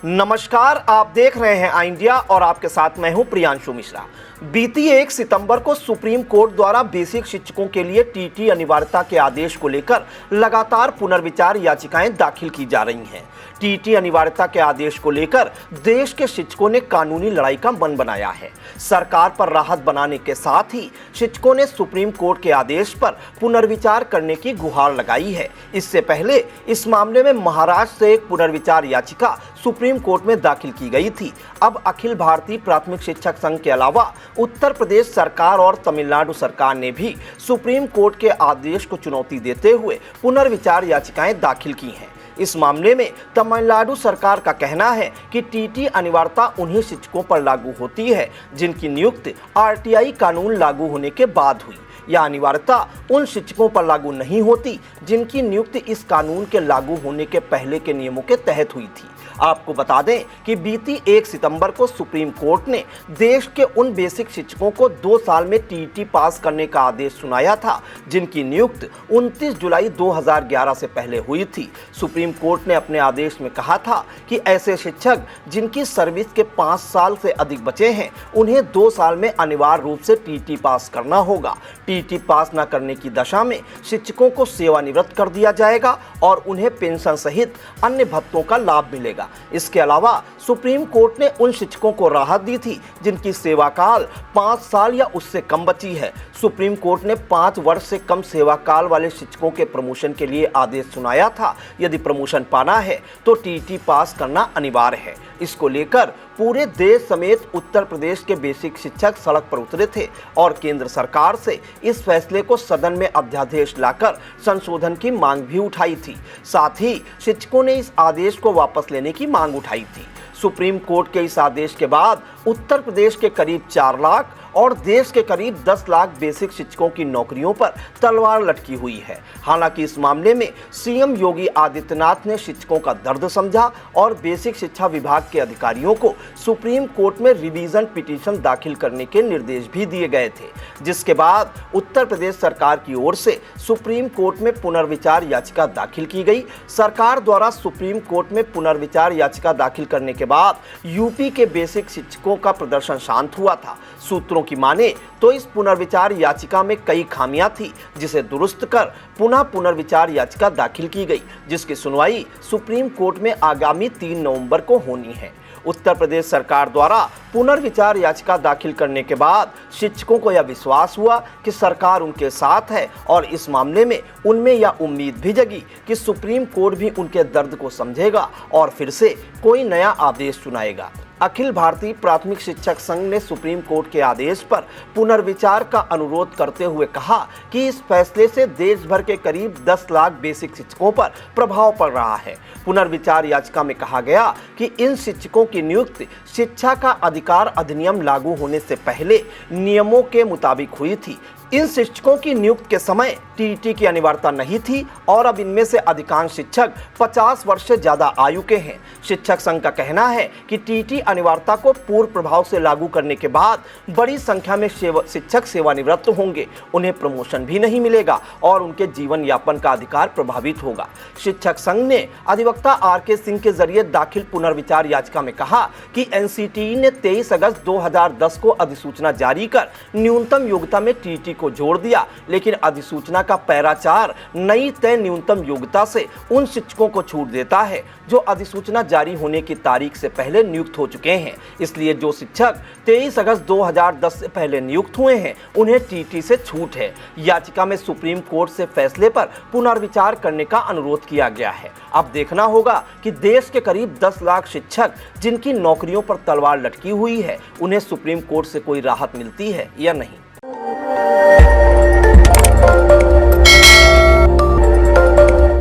नमस्कार, आप देख रहे हैं आई इंडिया और आपके साथ मैं हूं प्रियांशु मिश्रा। बीती 1 सितंबर को सुप्रीम कोर्ट द्वारा बेसिक शिक्षकों के लिए टीटी अनिवार्यता के आदेश को लेकर लगातार पुनर्विचार याचिकाएं दाखिल की जा रही हैं। टीटी अनिवार्यता के आदेश को लेकर देश के शिक्षकों ने कानूनी लड़ाई का मन बनाया है। सरकार पर राहत बनाने के साथ ही शिक्षकों ने सुप्रीम कोर्ट के आदेश पर पुनर्विचार करने की गुहार लगाई है। इससे पहले इस मामले में महाराष्ट्र से एक पुनर्विचार याचिका सुप्रीम कोर्ट में दाखिल की गई थी। अब अखिल भारतीय प्राथमिक शिक्षक संघ के अलावा उत्तर प्रदेश सरकार और तमिलनाडु सरकार ने भी सुप्रीम कोर्ट के आदेश को चुनौती देते हुए पुनर्विचार याचिकाएं दाखिल की हैं। इस मामले में तमिलनाडु सरकार का कहना है कि टीटी अनिवार्यता उन्हीं शिक्षकों पर लागू होती है जिनकी नियुक्ति आरटीआई कानून लागू होने के बाद हुई। यह अनिवार्यता उन शिक्षकों पर लागू नहीं होती जिनकी नियुक्ति इस कानून के लागू होने के पहले के नियमों के तहत हुई थी। आपको बता दें कि बीती 1 सितंबर को सुप्रीम कोर्ट ने देश के उन बेसिक शिक्षकों को 2 साल में टीटी पास करने का आदेश सुनाया था जिनकी नियुक्ति 29 जुलाई 2011 से पहले हुई थी। सुप्रीम कोर्ट ने अपने आदेश में कहा था कि ऐसे शिक्षक जिनकी सर्विस के 5 साल से अधिक बचे हैं उन्हें 2 साल में अनिवार्य रूप से टीटी पास करना होगा। टीटी पास न करने की दशा में शिक्षकों को सेवानिवृत्त कर दिया जाएगा और उन्हें पेंशन सहित अन्य भत्तों का लाभ मिलेगा। इसके अलावा सुप्रीम कोर्ट ने उन शिक्षकों को राहत दी थी जिनकी सेवा काल 5 साल या उससे कम बची है। सुप्रीम कोर्ट ने 5 वर्ष से कम सेवा काल वाले शिक्षकों के प्रमोशन के लिए आदेश सुनाया था। यदि प्रमोशन पाना है तो टीटी पास करना अनिवार्य है। इसको लेकर पूरे देश समेत उत्तर प्रदेश के बेसिक शिक्षक सड़क पर उतरे थे और केंद्र सरकार से इस फैसले को सदन में अध्यादेश लाकर संशोधन की मांग भी उठाई थी। साथ ही शिक्षकों ने इस आदेश को वापस लेने की मांग उठाई थी। सुप्रीम कोर्ट के इस आदेश के बाद उत्तर प्रदेश के करीब 4 लाख और देश के करीब 10 लाख बेसिक शिक्षकों की नौकरियों पर तलवार लटकी हुई है। हालांकि इस मामले में सीएम योगी आदित्यनाथ ने शिक्षकों का दर्द समझा और बेसिक शिक्षा विभाग के अधिकारियों को सुप्रीम कोर्ट में रिवीजन पिटीशन दाखिल करने के निर्देश भी दिए गए थे, जिसके बाद उत्तर प्रदेश सरकार की ओर से सुप्रीम कोर्ट में पुनर्विचार याचिका दाखिल की गई। सरकार द्वारा सुप्रीम कोर्ट में पुनर्विचार याचिका दाखिल करने के बाद यूपी के बेसिक शिक्षकों का प्रदर्शन शांत हुआ था। सूत्रों की माने तो इस पुनर्विचार याचिका में कई खामियां थी जिसे दुरुस्त कर पुनः पुनर्विचार याचिका दाखिल की गई, जिसकी सुनवाई सुप्रीम कोर्ट में आगामी 3 नवंबर को होनी है। उत्तर प्रदेश सरकार द्वारा पुनर्विचार याचिका दाखिल करने के बाद शिक्षकों को यह विश्वास हुआ कि सरकार उनके साथ है और इस मामले में उनमें यह उम्मीद भी जगी कि सुप्रीम कोर्ट भी उनके दर्द को समझेगा और फिर से कोई नया आदेश सुनाएगा। अखिल भारतीय प्राथमिक शिक्षक संघ ने सुप्रीम कोर्ट के आदेश पर पुनर्विचार का अनुरोध करते हुए कहा कि इस फैसले से देश भर के करीब 10 लाख बेसिक शिक्षकों पर प्रभाव पड़ रहा है। पुनर्विचार याचिका में कहा गया कि इन शिक्षकों की नियुक्ति शिक्षा का अधिकार अधिनियम लागू होने से पहले नियमों के मुताबिक हुई थी। इन शिक्षकों की नियुक्ति के समय टीटी की अनिवार्यता नहीं थी और अब इनमें से अधिकांश शिक्षक 50 वर्ष से ज्यादा आयु के हैं। शिक्षक संघ का कहना है कि टीटी अनिवार्यता को पूर्व प्रभाव से लागू करने के बाद बड़ी संख्या में शिक्षक सेवानिवृत्त होंगे, उन्हें प्रमोशन भी नहीं मिलेगा और उनके जीवन यापन का अधिकार प्रभावित होगा। शिक्षक संघ ने अधिवक्ता आर.के. सिंह के जरिए दाखिल पुनर्विचार याचिका में कहा कि एनसीटीई ने 23 अगस्त 2010 को अधिसूचना जारी कर न्यूनतम योग्यता में टीटी को जोड़ दिया, लेकिन अधिसूचना का पैरा 4 नई तय न्यूनतम योग्यता से उन शिक्षकों को छूट देता है जो अधिसूचना जारी होने की तारीख से पहले नियुक्त हो चुके हैं। इसलिए जो शिक्षक 23 अगस्त 2010 से पहले नियुक्त हुए हैं उन्हें टीटी से छूट है। याचिका में सुप्रीम कोर्ट से फैसले पर पुनर्विचार करने का अनुरोध किया गया है। अब देखना होगा कि देश के करीब 10 लाख शिक्षक जिनकी नौकरियों पर तलवार लटकी हुई है उन्हें सुप्रीम कोर्ट से कोई राहत मिलती है या नहीं।